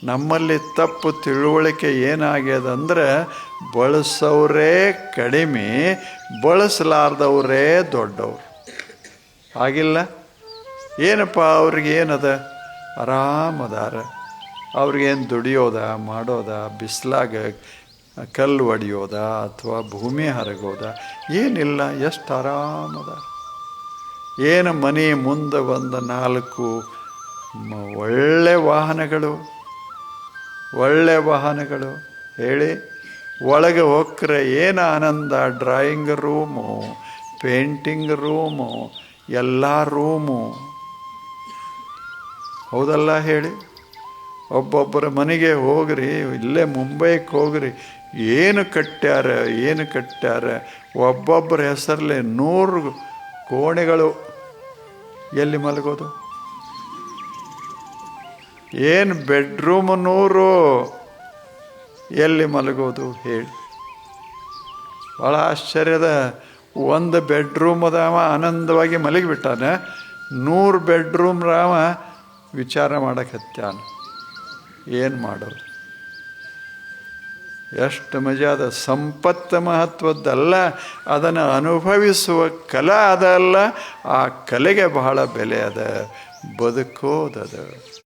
ನಮ್ಮಲ್ಲಿ ತಪ್ಪು ತಿಳುವಳಿಕೆ ಏನಾಗ್ಯದಂದ್ರೆ ಬಳಸೋರೇ ಕಡಿಮೆ, ಬಳಸಲಾರ್ದವರೇ ದೊಡ್ಡವರು. ಆಗಿಲ್ಲ? ಏನಪ್ಪ ಅವ್ರಿಗೇನದ? ಆರಾಮದಾರ. ಅವ್ರಿಗೇನು ದುಡಿಯೋದ, ಮಾಡೋದ, ಬಿಸಿಲಾಗ ಕಲ್ಲು ಹೊಡಿಯೋದ ಅಥವಾ ಭೂಮಿ ಹರಗೋದ ಏನಿಲ್ಲ. ಎಷ್ಟು ಆರಾಮದ. ಏನು ಮನೆ ಮುಂದೆ ಒಂದು 4 ಒಳ್ಳೆ ವಾಹನಗಳು ಹೇಳಿ. ಒಳಗೆ ಹೋಗ್ರೆ ಏನು ಆನಂದ. ಡ್ರಾಯಿಂಗ್ ರೂಮು, ಪೇಂಟಿಂಗ್ ರೂಮು, ಎಲ್ಲ ರೂಮು. ಹೌದಲ್ಲ ಹೇಳಿ? ಒಬ್ಬೊಬ್ಬರ ಮನೆಗೆ ಹೋಗ್ರಿ, ಇಲ್ಲೇ ಮುಂಬೈಗೆ ಹೋಗ್ರಿ, ಏನು ಕಟ್ಟ್ಯಾರ. ಒಬ್ಬೊಬ್ಬರ ಹೆಸರಲ್ಲಿ 100 ಕೋಣೆಗಳು. ಎಲ್ಲಿ ಮಲಗೋದು? ಏನು ಬೆಡ್ರೂಮ್ 100, ಎಲ್ಲಿ ಮಲಗೋದು ಹೇಳಿ? ಭಾಳ ಆಶ್ಚರ್ಯದ. 1 ಬೆಡ್ರೂಮದವ ಆನಂದವಾಗಿ ಮಲಗಿಬಿಟ್ಟಾನೆ, 100 ಬೆಡ್ರೂಮ್ ರಾವ ವಿಚಾರ ಮಾಡಕತ್ಯಾನ. ಏನು ಮಾಡೋದು? ಎಷ್ಟು ಮಜಾದ. ಸಂಪತ್ತು ಮಹತ್ವದ್ದಲ್ಲ, ಅದನ್ನು ಅನುಭವಿಸುವ ಕಲೆ ಅದಲ್ಲ. ಆ ಕಲೆಗೆ ಬಹಳ ಬೆಲೆ ಅದ. ಬದುಕೋದದ.